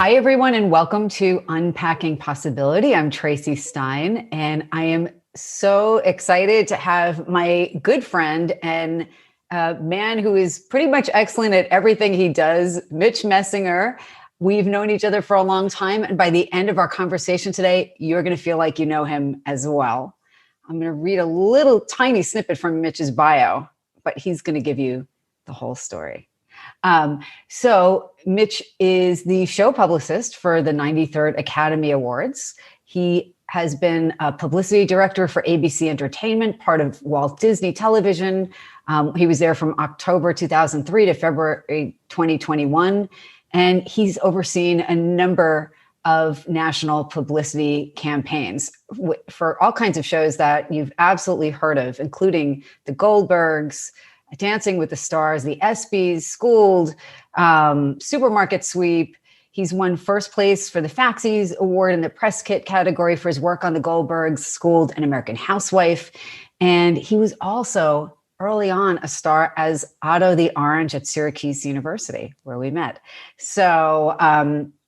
Hi, everyone, and welcome to Unpacking Possibility. I'm Tracy Stein, and I am so excited to have my good friend and a man who is pretty much excellent at everything he does, Mitch Messinger. We've known each other for a long time, and by the end of our conversation today, you're going to feel like you know him as well. I'm going to read a little tiny snippet from Mitch's bio, but he's going to give you the whole story. So Mitch is the show publicist for the 93rd Academy Awards. He has been a publicity director for ABC Entertainment, part of Walt Disney Television. He was there from October 2003 to February 2021. And he's overseen a number of national publicity campaigns for all kinds of shows that you've absolutely heard of, including The Goldbergs, Dancing with the Stars, the ESPYs, Schooled, Supermarket Sweep. He's won first place for the Faxies Award in the press kit category for his work on the Goldbergs, Schooled, and American Housewife. And he was also early on a star as Otto the Orange at Syracuse University, where we met. So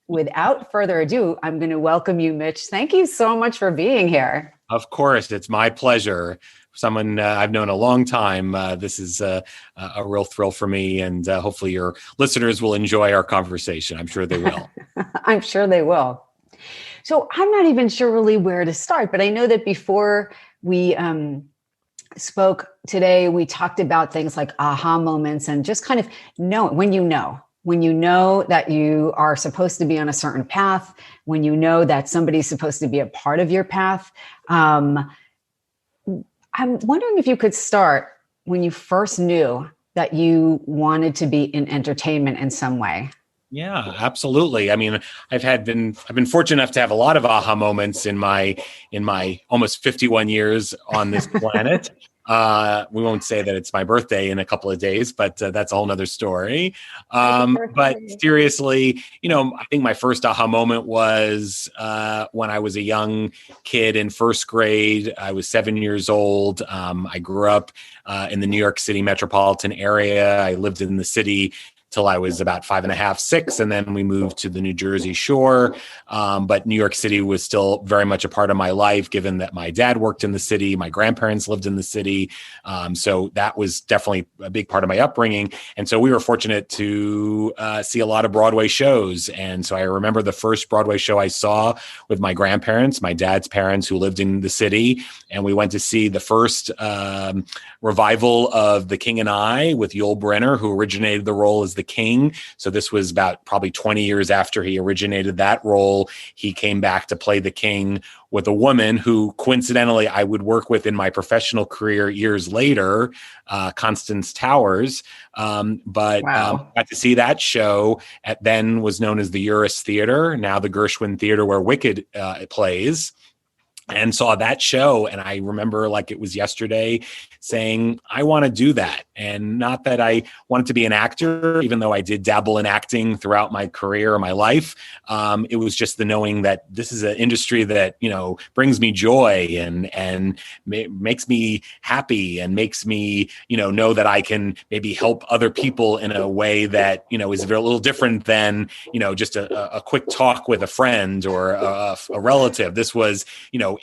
without further ado, I'm going to welcome you, Mitch. Thank you so much for being here. Of course, it's my pleasure. Someone I've known a long time. This is a real thrill for me, and hopefully your listeners will enjoy our conversation. I'm sure they will. I'm sure they will. So I'm not even sure really where to start, but I know that before we spoke today, we talked about things like aha moments and just kind of when you know that you are supposed to be on a certain path, when you know that somebody's supposed to be a part of your path. I'm wondering if you could start when you first knew that you wanted to be in entertainment in some way. Yeah, absolutely. I mean, I've been fortunate enough to have a lot of aha moments in my almost 51 years on this planet. We won't say that it's my birthday in a couple of days, but that's a whole nother story. But seriously, I think my first aha moment was when I was a young kid in first grade. I was 7 years old. I grew up in the New York City metropolitan area. I lived in the city till I was about 5.5, 6. And then we moved to the New Jersey shore. But New York City was still very much a part of my life, given that my dad worked in the city. My grandparents lived in the city. So that was definitely a big part of my upbringing. And so we were fortunate to see a lot of Broadway shows. And so I remember the first Broadway show I saw with my grandparents, my dad's parents who lived in the city. And we went to see the first revival of The King and I with Yul Brynner, who originated the role as the King. So this was about probably 20 years after he originated that role. He came back to play the King with a woman who coincidentally I would work with in my professional career years later, Constance Towers. Wow. Got to see that show at then was known as the Uris Theater, now the Gershwin Theater where Wicked plays. And saw that show. And I remember like it was yesterday saying, I want to do that. And not that I wanted to be an actor, even though I did dabble in acting throughout my career or my life. It was just the knowing that this is an industry that, brings me joy and makes me happy and makes me, know that I can maybe help other people in a way that, is a little different than, just a quick talk with a friend or a relative. This was,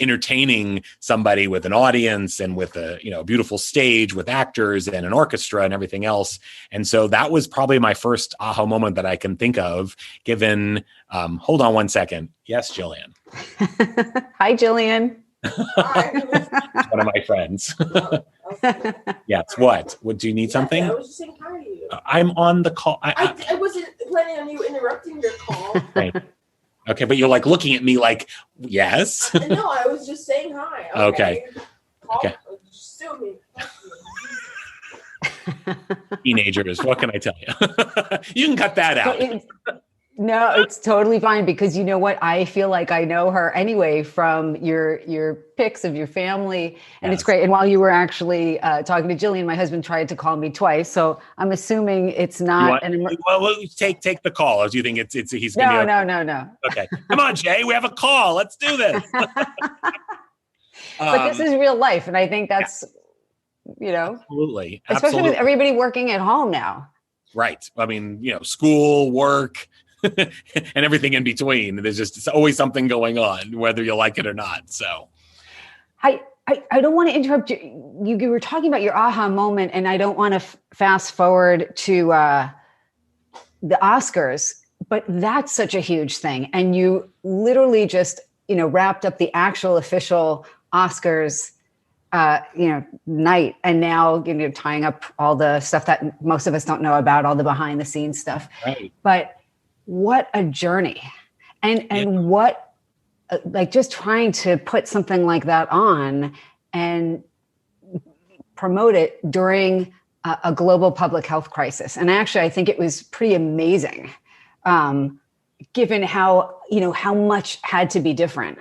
entertaining somebody with an audience and with a beautiful stage with actors and an orchestra and everything else. And so that was probably my first aha moment that I can think of, given hold on one second. Yes, Jillian. Hi, Jillian. Hi. One of my friends. Yes. What do you need something? I was just saying hi to you. I'm on the call. I wasn't planning on you interrupting your call. Right. Okay, but you're like looking at me like, yes. No, I was just saying hi. Okay. Okay. Just sue me. Teenagers, what can I tell you? You can cut that out. No, it's totally fine because you know what? I feel like I know her anyway from your pics of your family, and yes. It's great. And while you were actually talking to Jillian, my husband tried to call me twice, so I'm assuming it's not. Well, take the call. Or do you think he's? No. Okay, come on, Jay, we have a call. Let's do this. But this is real life, and I think that's absolutely, especially with everybody working at home now. Right. I mean, school, work. and everything in between. There's just it's always something going on, whether you like it or not. So I don't want to interrupt you. You were talking about your aha moment, and I don't want to fast forward to the Oscars, but that's such a huge thing. And you literally just, wrapped up the actual official Oscars, night. And now, tying up all the stuff that most of us don't know about, all the behind the scenes stuff. Right. But what a journey. And what, just trying to put something like that on and promote it during a global public health crisis. And actually, I think it was pretty amazing, given how much had to be different.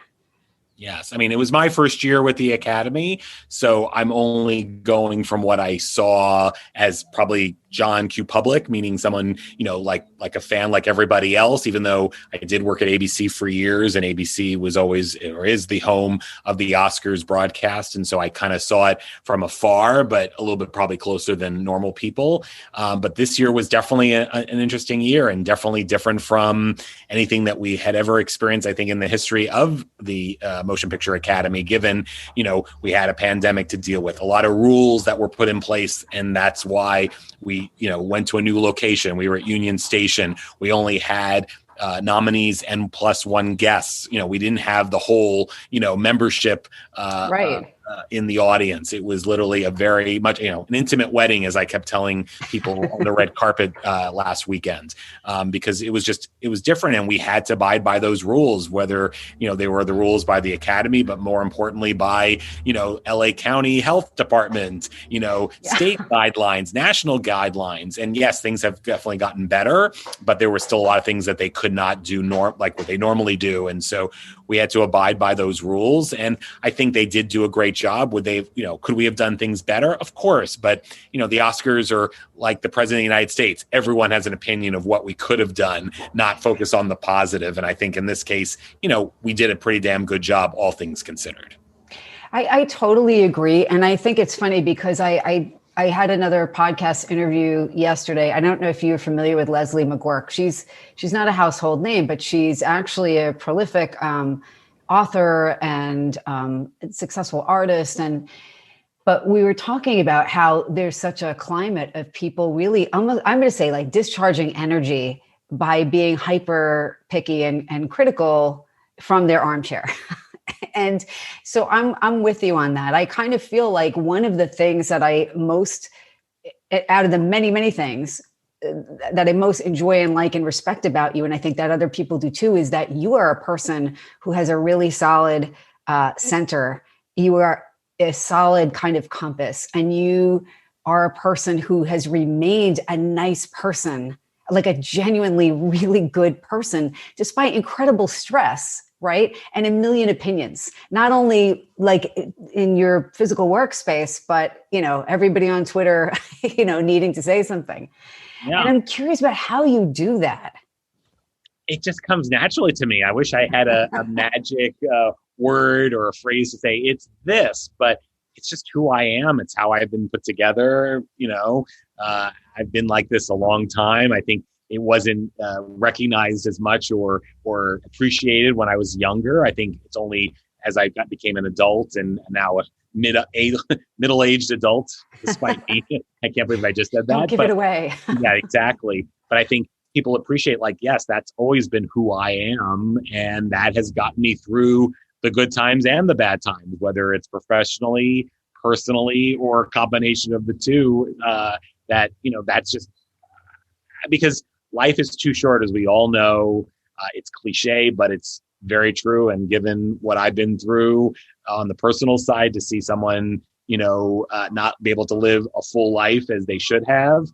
Yes. I mean, it was my first year with the Academy, so I'm only going from what I saw as probably John Q. Public, meaning someone, like a fan like everybody else, even though I did work at ABC for years, and ABC was always or is the home of the Oscars broadcast. And so I kind of saw it from afar, but a little bit probably closer than normal people. But this year was definitely an interesting year, and definitely different from anything that we had ever experienced, I think, in the history of the Motion Picture Academy, given, we had a pandemic to deal with, a lot of rules that were put in place. And that's why we, went to a new location. We were at Union Station. We only had nominees and plus one guest. We didn't have the whole, membership in the audience. It was literally a very much, an intimate wedding, as I kept telling people on the red carpet last weekend, because it was different, and we had to abide by those rules, whether, they were the rules by the Academy, but more importantly by, LA County Health Department, state guidelines, national guidelines. And yes, things have definitely gotten better, but there were still a lot of things that they could not do like what they normally do. And so we had to abide by those rules. And I think they did do a great job. Would they, could we have done things better? Of course. But, the Oscars are like the president of the United States. Everyone has an opinion of what we could have done, not focus on the positive. And I think in this case, we did a pretty damn good job, all things considered. I totally agree. And I think it's funny because I had another podcast interview yesterday. I don't know if you're familiar with Leslie McGurk. She's not a household name, but she's actually a prolific author and successful artist. But we were talking about how there's such a climate of people really, I'm going to say, like, discharging energy by being hyper picky and critical from their armchair. And so I'm with you on that. I kind of feel like one of the things that I most, out of the many, many things that I most enjoy and like and respect about you, and I think that other people do too, is that you are a person who has a really solid center. You are a solid kind of compass, and you are a person who has remained a nice person, like a genuinely really good person, despite incredible stress, right? And a million opinions, not only like in your physical workspace, but, everybody on Twitter, needing to say something. Yeah. And I'm curious about how you do that. It just comes naturally to me. I wish I had a magic word or a phrase to say it's this, but it's just who I am. It's how I've been put together. I've been like this a long time. I think it wasn't recognized as much or appreciated when I was younger. I think it's only as I became an adult and now a middle-aged adult, despite me. I can't believe I just said that. Don't give it away. Yeah, exactly. But I think people appreciate, like, yes, that's always been who I am. And that has gotten me through the good times and the bad times, whether it's professionally, personally, or a combination of the two. That's just because life is too short, as we all know. It's cliche, but it's very true. And given what I've been through on the personal side, to see someone, not be able to live a full life as they should have,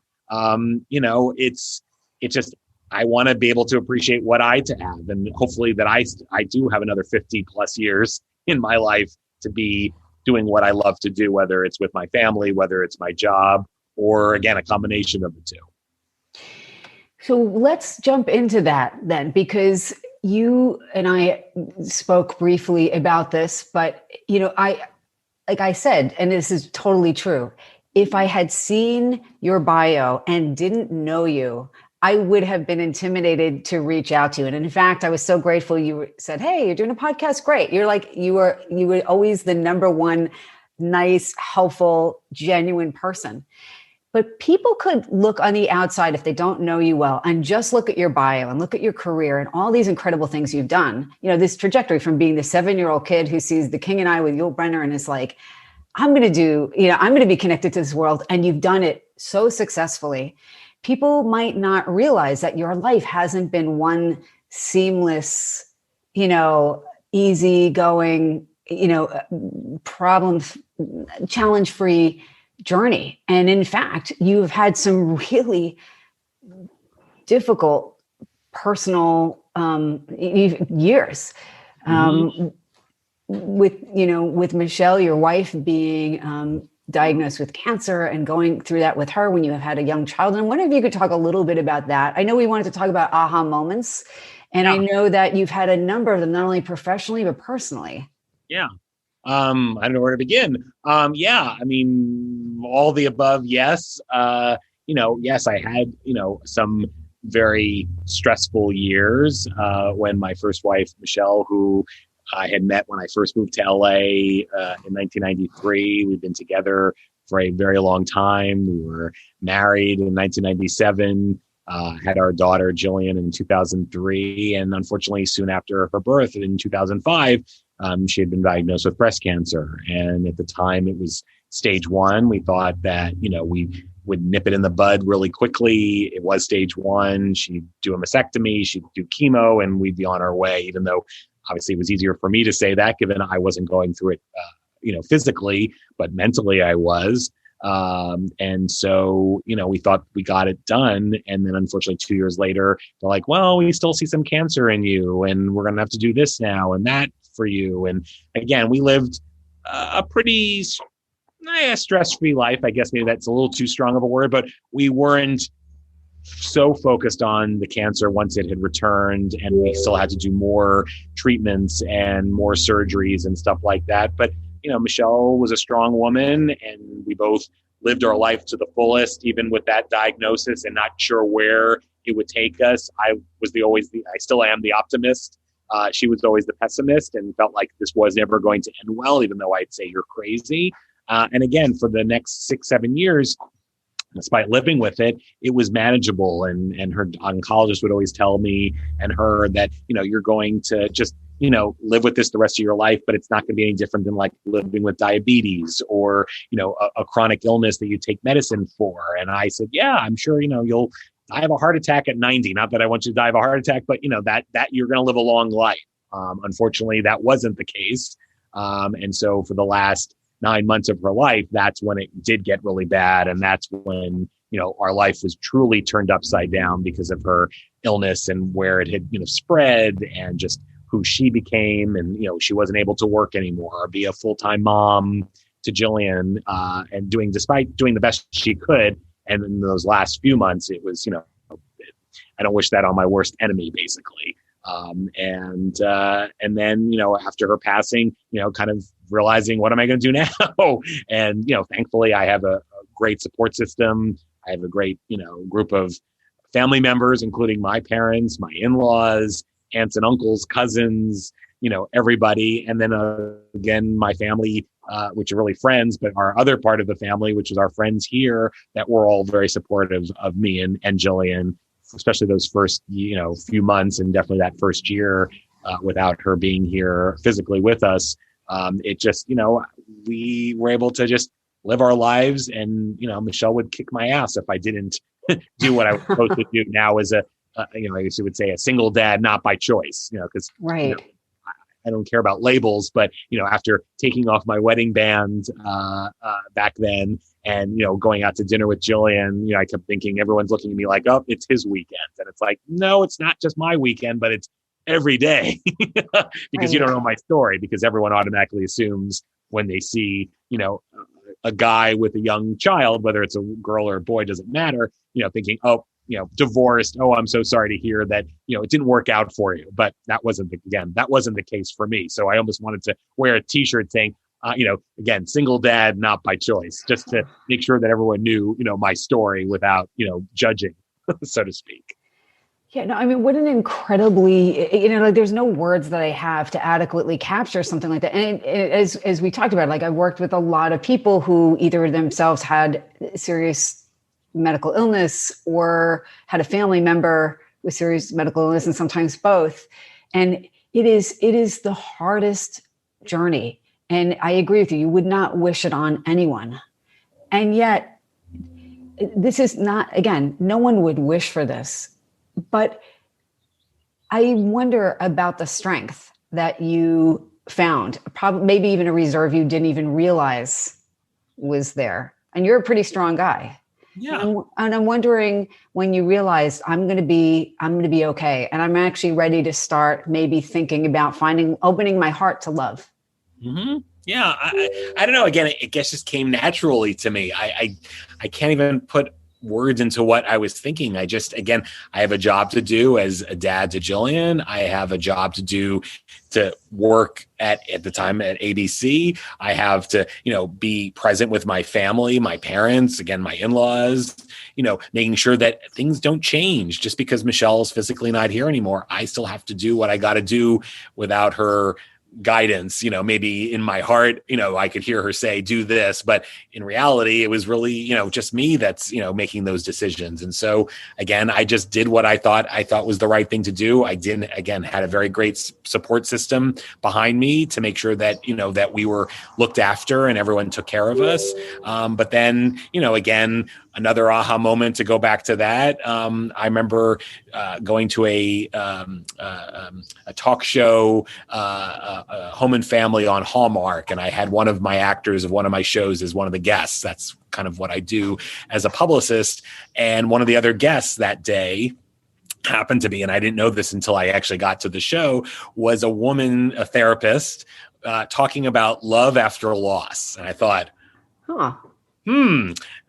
it's just, I want to be able to appreciate what I have. And hopefully that I do have another 50 plus years in my life to be doing what I love to do, whether it's with my family, whether it's my job, or again, a combination of the two. So let's jump into that then, because you and I spoke briefly about this, but, like I said, and this is totally true, if I had seen your bio and didn't know you, I would have been intimidated to reach out to you. And in fact, I was so grateful you said, "Hey, you're doing a podcast. Great." You're like, you were always the number one nice, helpful, genuine person. But people could look on the outside if they don't know you well and just look at your bio and look at your career and all these incredible things you've done. You know, this trajectory from being the 7-year-old kid who sees The King and I with Yul Brynner and is like, I'm going to be connected to this world. And you've done it so successfully. People might not realize that your life hasn't been one seamless, easy going, challenge-free journey. And in fact, you've had some really difficult personal years. With Michelle, your wife, being diagnosed with cancer and going through that with her when you have had a young child. And I wonder if you could talk a little bit about that. I know we wanted to talk about aha moments, and I know that you've had a number of them, not only professionally, but personally. Yeah. I don't know where to begin. I mean, all the above. Yes. Yes, I had, some very stressful years, when my first wife, Michelle, who I had met when I first moved to LA, in 1993, we've been together for a very long time. We were married in 1997, had our daughter, Jillian, in 2003. And unfortunately, soon after her birth in 2005, she had been diagnosed with breast cancer. And at the time it was stage 1. We thought that, we would nip it in the bud really quickly. It was stage 1. She'd do a mastectomy, she'd do chemo, and we'd be on our way, even though obviously it was easier for me to say that, given I wasn't going through it, physically, but mentally I was. And so, we thought we got it done. And then unfortunately 2 years later, they're like, well, we still see some cancer in you, and we're going to have to do this now and that for you. And again, we lived a pretty stress-free life. I guess maybe that's a little too strong of a word, but we weren't so focused on the cancer once it had returned, and we still had to do more treatments and more surgeries and stuff like that. But, Michelle was a strong woman, and we both lived our life to the fullest, even with that diagnosis and not sure where it would take us. I still am the optimist. She was always the pessimist and felt like this was never going to end well, even though I'd say you're crazy. And again, for the next 6-7 years, despite living with it, it was manageable. And her oncologist would always tell me and her that, you're going to just, live with this the rest of your life, but it's not going to be any different than like living with diabetes or, a chronic illness that you take medicine for. And I said, yeah, I'm sure, you'll die of a heart attack at 90. Not that I want you to die of a heart attack, but that you're going to live a long life. Unfortunately, that wasn't the case. And so for the last 9 months of her life, that's when it did get really bad. And that's when, our life was truly turned upside down because of her illness and where it had, spread, and just who she became. And, she wasn't able to work anymore or be a full-time mom to Jillian, and despite doing the best she could. And in those last few months, it was, I don't wish that on my worst enemy, basically. And then, after her passing, kind of realizing, what am I going to do now? And, thankfully I have a great support system. I have a great, group of family members, including my parents, my in-laws, aunts and uncles, cousins, everybody. And then, again, my family, which are really friends, but our other part of the family, which is our friends here, that were all very supportive of me and Jillian, especially those first, few months, and definitely that first year, without her being here physically with us. It just, we were able to just live our lives, and, Michelle would kick my ass if I didn't do what I was supposed to do now as I guess you would say a single dad, not by choice, because right. I don't care about labels, but, after taking off my wedding band, back then, and, going out to dinner with Jillian, I kept thinking everyone's looking at me like, oh, it's his weekend. And it's like, no, it's not just my weekend, but it's every day. Because you don't know my story, because everyone automatically assumes when they see, a guy with a young child, whether it's a girl or a boy, doesn't matter, thinking, oh, divorced. Oh, I'm so sorry to hear that, it didn't work out for you. But that wasn't the case for me. So I almost wanted to wear a t-shirt saying, again, single dad, not by choice, just to make sure that everyone knew, my story without, judging. so to speak. Yeah, no, I mean, what an incredibly, like there's no words that I have to adequately capture something like that. And as we talked about, like I worked with a lot of people who either themselves had serious medical illness or had a family member with serious medical illness, and sometimes both. And it is the hardest journey. And I agree with you. You would not wish it on anyone. And yet, this is not, again, no one would wish for this. But I wonder about the strength that you found, probably maybe even a reserve you didn't even realize was there. And you're a pretty strong guy. Yeah. And I'm wondering when you realized I'm going to be okay. And I'm actually ready to start maybe thinking about opening my heart to love. Mm-hmm. Yeah. I don't know. Again, it guess just came naturally to me. I can't even put words into what I was thinking. I have a job to do as a dad to Jillian. I have a job to do to work at the time at ABC. I have to, be present with my family, my parents, again, my in-laws, making sure that things don't change just because Michelle's physically not here anymore. I still have to do what I got to do without her guidance. Maybe in my heart, I could hear her say, do this, but in reality, it was really, just me that's, making those decisions. And so again, I just did what I thought was the right thing to do. I had a very great support system behind me to make sure that, that we were looked after and everyone took care of us. But then, again, another aha moment to go back to that. I remember going to a talk show, Home and Family on Hallmark, and I had one of my actors of one of my shows as one of the guests. That's kind of what I do as a publicist. And one of the other guests that day happened to be, and I didn't know this until I actually got to the show, was a woman, a therapist, talking about love after loss. And I thought,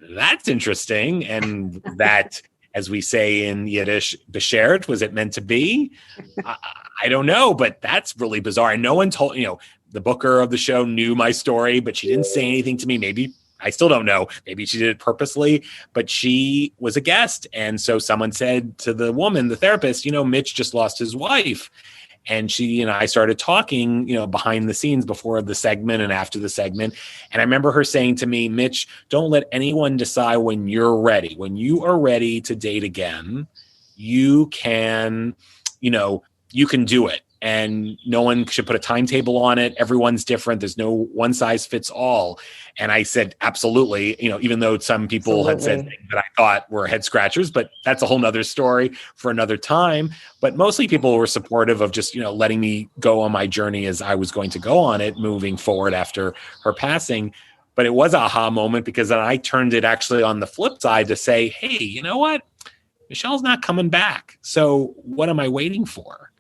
that's interesting. And that, as we say in Yiddish, beschert, was it meant to be? I don't know, but that's really bizarre. And no one told, the booker of the show knew my story, but she didn't say anything to me. Maybe, I still don't know. Maybe she did it purposely, but she was a guest. And so someone said to the woman, the therapist, Mitch just lost his wife. And she and I started talking, behind the scenes before the segment and after the segment. And I remember her saying to me, Mitch, don't let anyone decide when you're ready. When you are ready to date again, you can, you can do it. And no one should put a timetable on it. Everyone's different. There's no one size fits all. And I said, absolutely, even though some people had said things that I thought were head scratchers, but that's a whole nother story for another time. But mostly people were supportive of just, letting me go on my journey as I was going to go on it, moving forward after her passing. But it was an aha moment because then I turned it actually on the flip side to say, hey, you know what? Michelle's not coming back. So what am I waiting for?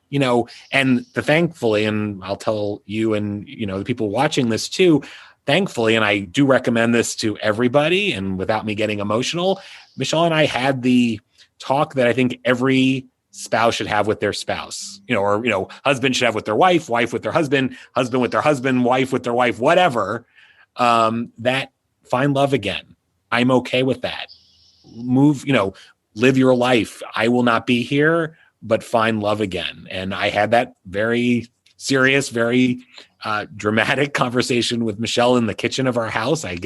And thankfully, and I'll tell you and, the people watching this too, thankfully, and I do recommend this to everybody and without me getting emotional, Michelle and I had the talk that I think every spouse should have with their spouse, or, husband should have with their wife, wife with their husband, husband with their husband, wife with their wife, whatever, that find love again. I'm okay with that. Move, live your life. I will not be here, but find love again. And I had that very serious, very dramatic conversation with Michelle in the kitchen of our house. I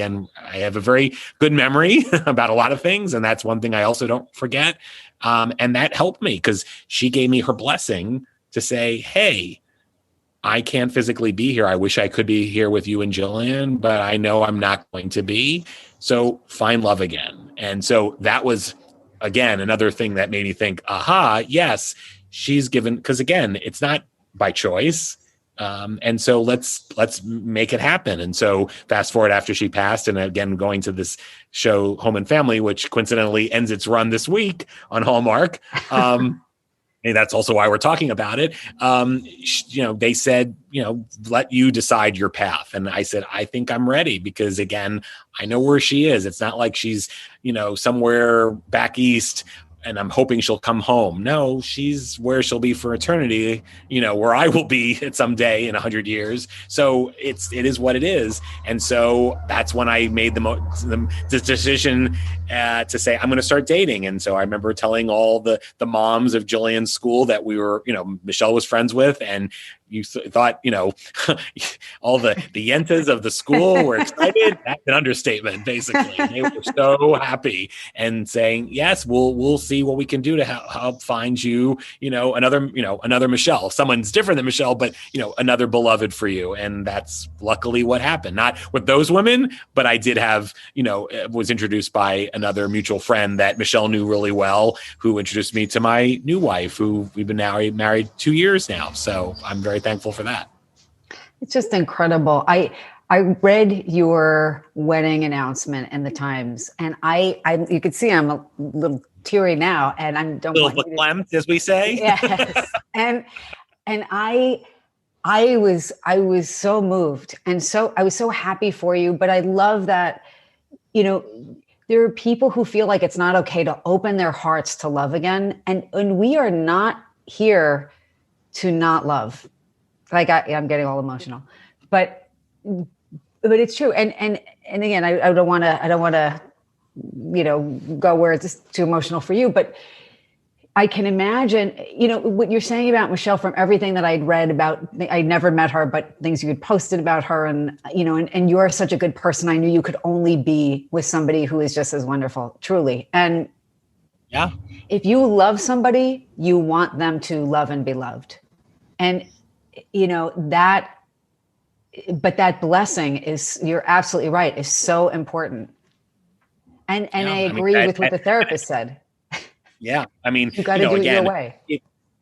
have a very good memory about a lot of things. And that's one thing I also don't forget. And that helped me because she gave me her blessing to say, hey, I can't physically be here. I wish I could be here with you and Jillian, but I know I'm not going to be. So find love again. And so that was, again, another thing that made me think, aha, yes, she's given, because again, it's not by choice. And so let's make it happen. And so fast forward after she passed, and again, going to this show, Home and Family, which coincidentally ends its run this week on Hallmark. And that's also why we're talking about it. They said, let you decide your path. And I said, I think I'm ready because again, I know where she is. It's not like she's, somewhere back east, and I'm hoping she'll come home. No, she's where she'll be for eternity, where I will be at some day in 100 years. So it is what it is. And so that's when I made the decision to say, I'm going to start dating. And so I remember telling all the moms of Jillian's school that we were, Michelle was friends with, and you thought, all the yentas of the school were excited. That's an understatement, basically. They were so happy and saying, yes, we'll see what we can do to help find you, another Michelle. Someone's different than Michelle, but, another beloved for you. And that's luckily what happened. Not with those women, but I did have, was introduced by another mutual friend that Michelle knew really well, who introduced me to my new wife, who we've been married 2 years now. So I'm very thankful for that. It's just incredible. I read your wedding announcement in the Times, and I you could see I'm a little teary now, and I don't want you to, as we say. Yes, and I was so moved, and so I was so happy for you. But I love that, there are people who feel like it's not okay to open their hearts to love again, and we are not here to not love. Like I'm getting all emotional, but it's true. And again, I don't want to, go where it's too emotional for you, but I can imagine, what you're saying about Michelle from everything that I'd read about. I never met her, but things you had posted about her, and and you're such a good person. I knew you could only be with somebody who is just as wonderful, truly. And yeah, if you love somebody, you want them to love and be loved. And, that blessing is, you're absolutely right, is so important. And I agree with what the therapist said. Yeah. I mean, you got to do it your way.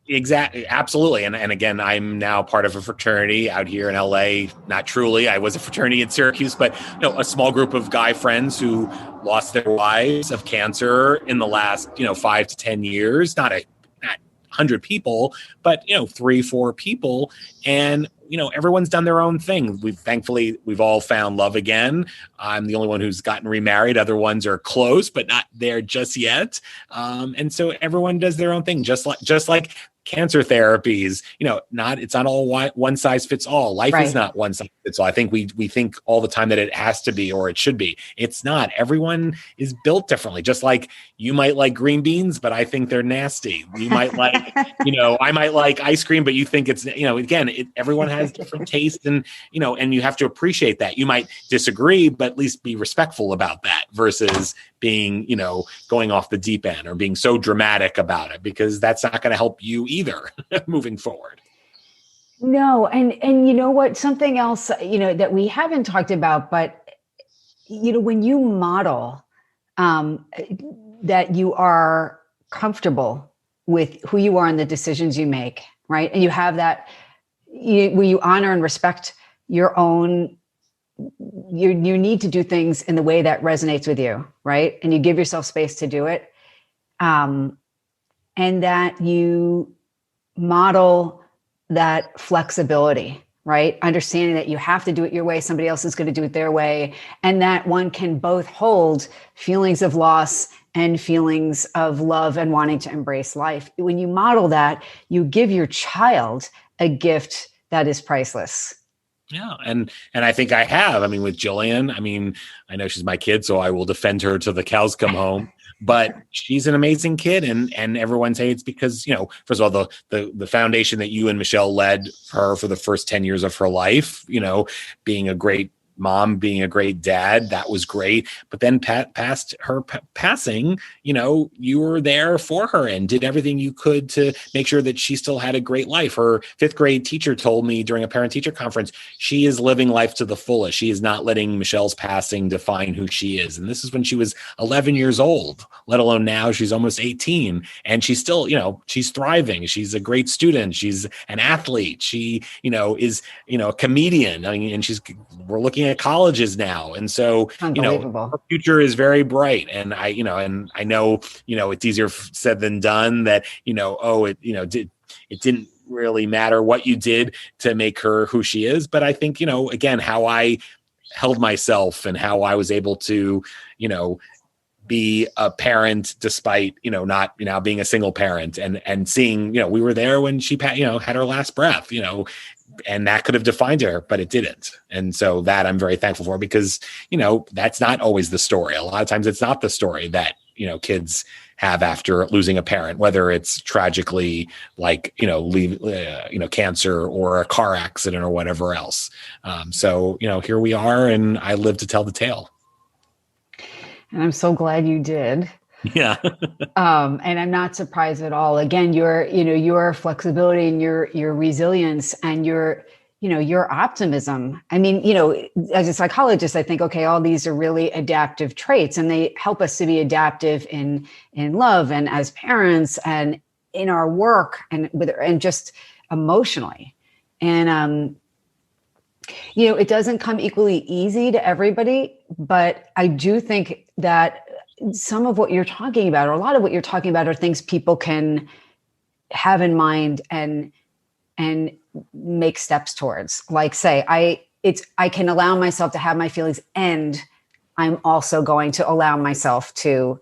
Exactly. Absolutely. And again, I'm now part of a fraternity out here in LA. Not truly. I was a fraternity in Syracuse, but a small group of guy friends who lost their wives of cancer in the last, 5 to 10 years. Not 100 people, but 3-4 people, and everyone's done their own thing. We've all found love again. I'm the only one who's gotten remarried. Other ones are close, but not there just yet. And so everyone does their own thing, just like cancer therapies. It's not all one size fits all. Life is not one size fits all. I think we think all the time that it has to be or it should be. It's not. Everyone is built differently. Just like you might like green beans, but I think they're nasty. You might like, I might like ice cream, but you think it's, again, everyone has different tastes, and and you have to appreciate that. You might disagree, but at least be respectful about that versus being, going off the deep end or being so dramatic about it, because that's not going to help you either moving forward. No. And you know what, something else, that we haven't talked about, but, when you model that you are comfortable with who you are and the decisions you make, right? And you have that, where you honor and respect your own, you need to do things in the way that resonates with you, right? And you give yourself space to do it. And that you model that flexibility, right? Understanding that you have to do it your way, somebody else is going to do it their way, and that one can both hold feelings of loss and feelings of love and wanting to embrace life. When you model that, you give your child a gift that is priceless. Yeah. And I think I have. I mean, with Jillian, I know she's my kid, so I will defend her till the cows come home. But she's an amazing kid, and everyone say it's because, first of all, the foundation that you and Michelle led her for the first 10 years of her life, being a great mom, being a great dad, that was great. But then past her passing, you were there for her and did everything you could to make sure that she still had a great life. Her 5th grade teacher told me during a parent-teacher conference, she is living life to the fullest. She is not letting Michelle's passing define who she is. And this is when she was 11 years old, let alone now she's almost 18. And she's still, she's thriving. She's a great student. She's an athlete. She, is, a comedian. And we're looking at colleges now. And so, her future is very bright. And I know, it's easier said than done that, it didn't really matter what you did to make her who she is. But I think, again, how I held myself and how I was able to, be a parent despite, not, being a single parent and seeing, we were there when she, had her last breath, and that could have defined her, but it didn't. And so that I'm very thankful for, because, that's not always the story. A lot of times it's not the story that, kids have after losing a parent, whether it's tragically like, cancer or a car accident or whatever else. So, here we are, and I live to tell the tale. And I'm so glad you did. Yeah. And I'm not surprised at all. Again, your flexibility and your resilience and your optimism. I mean, as a psychologist, I think, okay, all these are really adaptive traits, and they help us to be adaptive in love and as parents and in our work and just emotionally. And, it doesn't come equally easy to everybody, but I do think that some of what you're talking about, or a lot of what you're talking about, are things people can have in mind and make steps towards. Like, say, I can allow myself to have my feelings, and I'm also going to allow myself to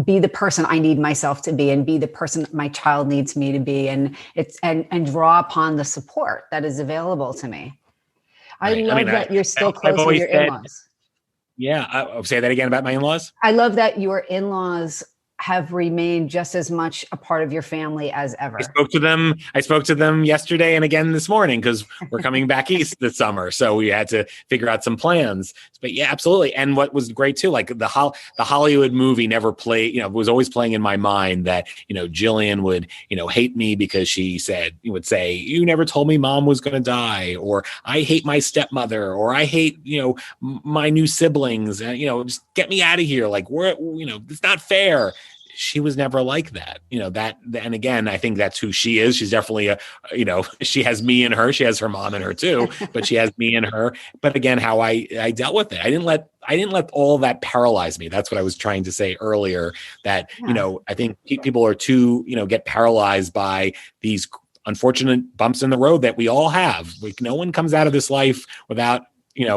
be the person I need myself to be, and be the person my child needs me to be, and draw upon the support that is available to me. Right. I love that you're still close with your in-laws. Yeah. I'll say that again about my in-laws. I love that your in-laws have remained just as much a part of your family as ever. I spoke to them yesterday and again this morning, because we're coming back east this summer. So we had to figure out some plans. But yeah, absolutely. And what was great too, like the Hollywood movie never played, was always playing in my mind that, Jillian would, hate me because she would say, you never told me mom was going to die, or I hate my stepmother, or I hate, my new siblings, just get me out of here. Like, it's not fair. She was never like that, and again, I think that's who she is. She's definitely she has me in her. She has her mom in her too, but she has me in her. But again, how I dealt with it, I didn't let all that paralyze me. That's what I was trying to say earlier, that, I think people are too, get paralyzed by these unfortunate bumps in the road that we all have. Like, no one comes out of this life without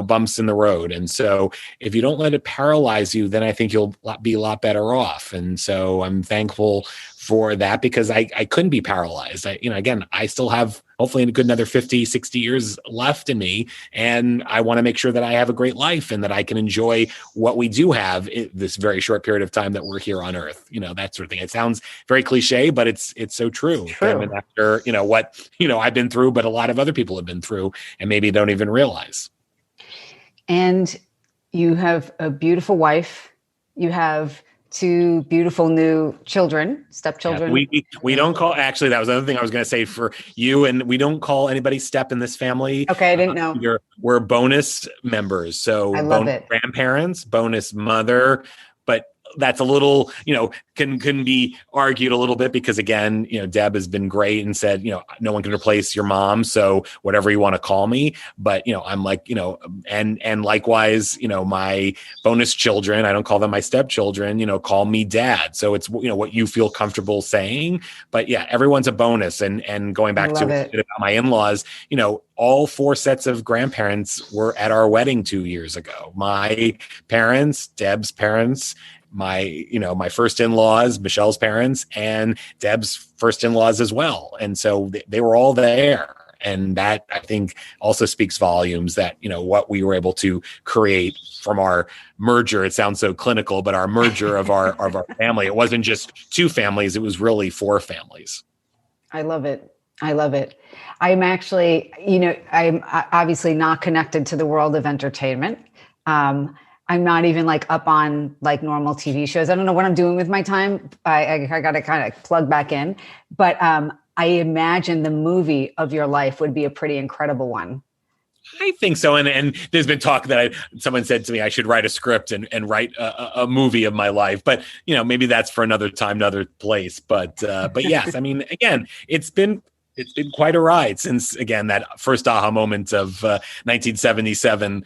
bumps in the road. And so if you don't let it paralyze you, then I think you'll be a lot better off. And so I'm thankful for that, because I couldn't be paralyzed. Again, I still have hopefully a good another 50, 60 years left in me. And I want to make sure that I have a great life and that I can enjoy what we do have in this very short period of time that we're here on earth, that sort of thing. It sounds very cliche, but it's so true. And after, what, I've been through, but a lot of other people have been through, and maybe don't even realize. And you have a beautiful wife. You have 2 beautiful new stepchildren. Yeah, we don't call, actually, that was another thing I was going to say for you, and we don't call anybody step in this family. Okay, I didn't know. We're bonus members. So I love bonus it. Grandparents, bonus mother, but that's a little, can be argued a little bit, because again, Deb has been great and said, no one can replace your mom. So whatever you want to call me, but, I'm like, and likewise, my bonus children, I don't call them my stepchildren, call me dad. So it's, what you feel comfortable saying, but yeah, everyone's a bonus. And going back to about my in-laws, all 4 sets of grandparents were at our wedding 2 years ago. My parents, Deb's parents, my first in-laws, Michelle's parents, and Deb's first in-laws as well. And so they were all there. And that, I think, also speaks volumes that, what we were able to create from our merger. It sounds so clinical, but our merger of our family, it wasn't just 2 families, it was really 4 families. I love it. I'm actually, I'm obviously not connected to the world of entertainment. I'm not even like up on like normal TV shows. I don't know what I'm doing with my time. I got to kind of plug back in, but I imagine the movie of your life would be a pretty incredible one. I think so. And there's been talk that someone said to me, I should write a script and write a movie of my life, but maybe that's for another time, another place. But yes, I mean, again, it's been quite a ride since, again, that first aha moment of 1977,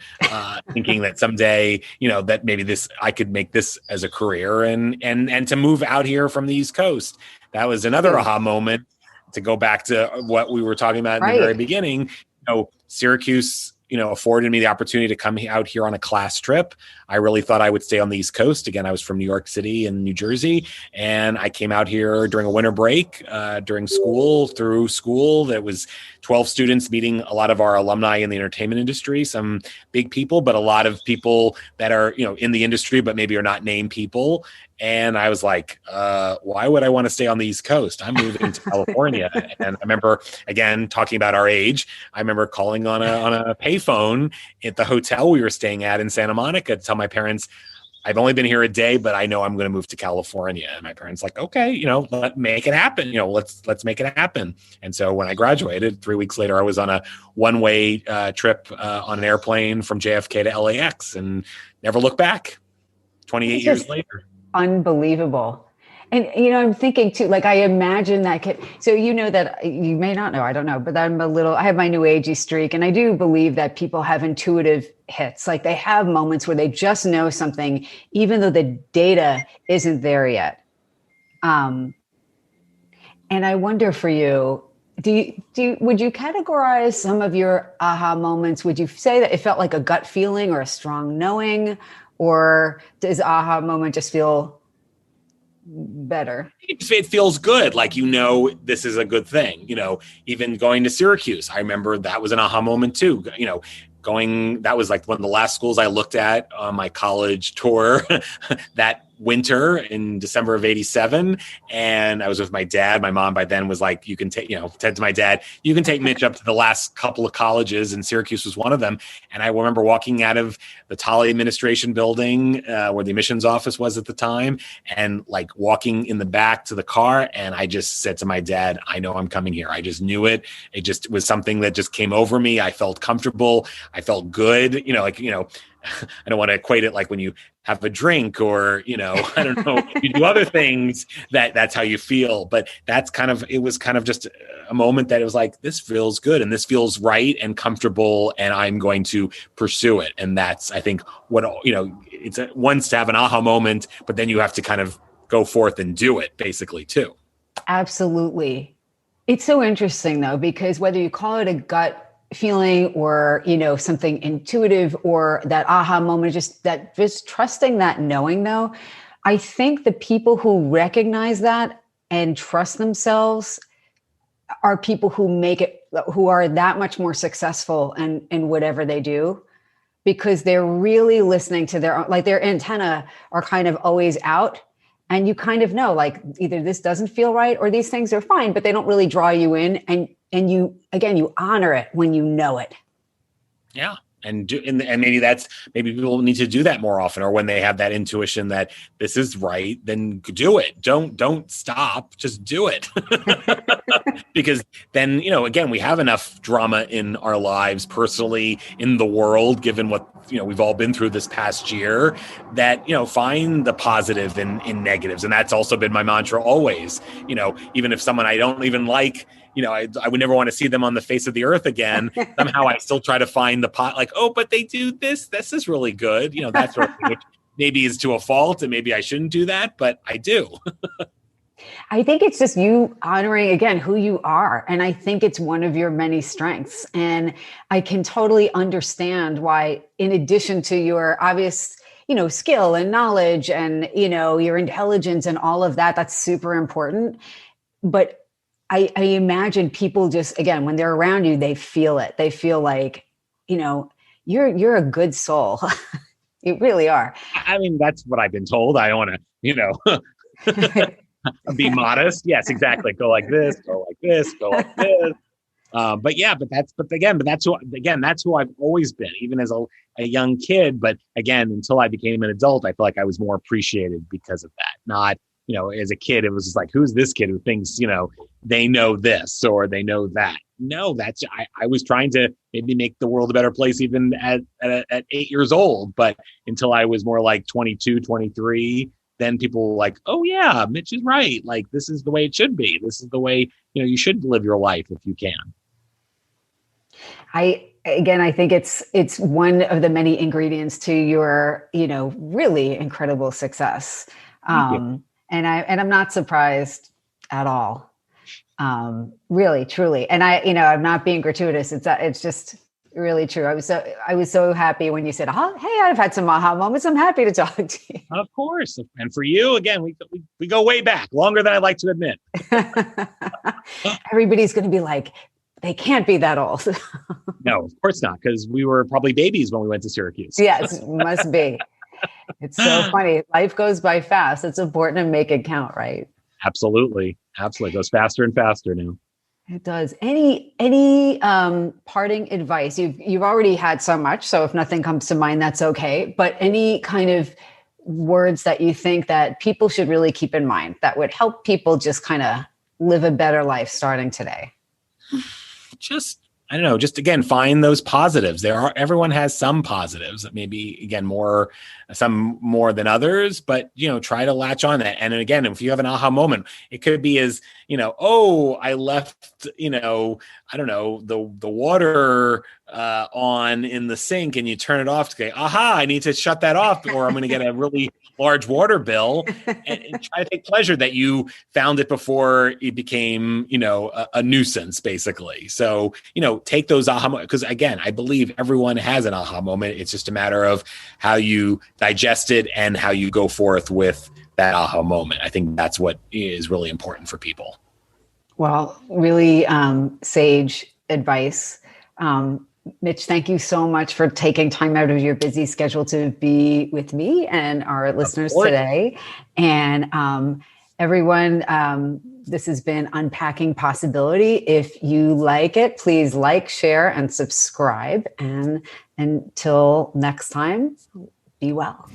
thinking that someday, that maybe I could make this as a career and to move out here from the East Coast. That was another aha moment, to go back to what we were talking about in the very beginning. Syracuse afforded me the opportunity to come out here on a class trip. I really thought I would stay on the East Coast. Again, I was from New York City and New Jersey, and I came out here during a winter break, through school. That was 12 students meeting a lot of our alumni in the entertainment industry, some big people, but a lot of people that are, in the industry, but maybe are not named people. And I was like, why would I want to stay on the East Coast? I'm moving to California. And I remember, again, talking about our age, I remember calling on a payphone at the hotel we were staying at in Santa Monica to tell my parents, I've only been here a day, but I know I'm going to move to California. And my parents like, okay, let's make it happen. Let's make it happen. And so when I graduated, 3 weeks later, I was on a one-way trip on an airplane from JFK to LAX and never looked back 28 years later. Unbelievable. And, I'm thinking too, like, I imagine that so that you may not know, I don't know, but I have my new agey streak. And I do believe that people have intuitive hits. Like they have moments where they just know something, even though the data isn't there yet. And I wonder for you, would you categorize some of your aha moments? Would you say that it felt like a gut feeling or a strong knowing? Or does aha moment just feel better? It feels good. Like, this is a good thing. Even going to Syracuse, I remember that was an aha moment too. That was like one of the last schools I looked at on my college tour that winter in December of 87. And I was with my dad. My mom by then was like, you can take, said to my dad, you can take Mitch up to the last couple of colleges, and Syracuse was one of them. And I remember walking out of the Tully administration building where the admissions office was at the time, and like walking in the back to the car. And I just said to my dad, I know I'm coming here. I just knew it. It just was something that just came over me. I felt comfortable. I felt good. I don't want to equate it like when you have a drink or, I don't know, you do other things that's how you feel. But it was kind of just a moment that it was like, this feels good and this feels right and comfortable, and I'm going to pursue it. And that's, I think, what, it's once to have an aha moment, but then you have to kind of go forth and do it basically too. Absolutely. It's so interesting though, because whether you call it a gut feeling or, something intuitive or that aha moment, just trusting that knowing though, I think the people who recognize that and trust themselves are people who are that much more successful in whatever they do, because they're really listening to their antenna are kind of always out. And you kind of know, like, either this doesn't feel right or these things are fine, but they don't really draw you in. And you honor it when you know it. Yeah. And maybe people need to do that more often, or when they have that intuition that this is right, then do it. Don't stop, just do it. Because then, again, we have enough drama in our lives personally, in the world, given what, we've all been through this past year, that, find the positive in negatives. And that's also been my mantra always, even if someone I don't even like, I would never want to see them on the face of the earth again. Somehow I still try to find the pot, like, oh, but they do this. This is really good. That sort of thing, which maybe is to a fault, and maybe I shouldn't do that, but I do. I think it's just you honoring, again, who you are. And I think it's one of your many strengths. And I can totally understand why, in addition to your obvious, skill and knowledge and, your intelligence and all of that, that's super important. But I imagine people just, again, when they're around you, they feel it. They feel like, you're a good soul. You really are. I mean, that's what I've been told. I don't want to, be modest. Yes, exactly. Go like this, go like this, go like this. That's who I've always been, even as a young kid. But again, until I became an adult, I feel like I was more appreciated because of that. Not, as a kid, it was just like, who's this kid who thinks, they know this or they know that? No, I was trying to maybe make the world a better place even at 8 years old. But until I was more like 22, 23, then people were like, oh yeah, Mitch is right. Like, this is the way it should be. This is the way, you should live your life if you can. I think it's one of the many ingredients to your, really incredids success. And I'm not surprised at all. Really, truly. And I'm not being gratuitous. It's just, Really true. I was so happy when you said, oh, hey, I've had some aha moments. I'm happy to talk to you. Of course. And for you, again, we go way back, longer than I'd like to admit. Everybody's going to be like, they can't be that old. No, of course not, because we were probably babies when we went to Syracuse. Yes, must be. It's so funny. Life goes by fast. It's important to make it count, right? Absolutely. Absolutely. It goes faster and faster now. It does. Any parting advice? You've already had so much, so if nothing comes to mind, that's okay. But any kind of words that you think that people should really keep in mind that would help people just kind of live a better life starting today? I don't know, just again, find those positives. Everyone has some positives, maybe again, some more than others, but try to latch on that. And again, if you have an aha moment, it could be as, oh, I left, I don't know, the water on in the sink, and you turn it off to say, aha, I need to shut that off or I'm going to get a really large water bill, and try to take pleasure that you found it before it became, a nuisance basically. So, take those aha moments, because again, I believe everyone has an aha moment. It's just a matter of how you digest it and how you go forth with that aha moment. I think that's what is really important for people. Well, really sage advice. Mitch, thank you so much for taking time out of your busy schedule to be with me and our listeners today. And everyone, this has been Unpacking Possibility. If you like it, please like, share, and subscribe. And until next time, be well.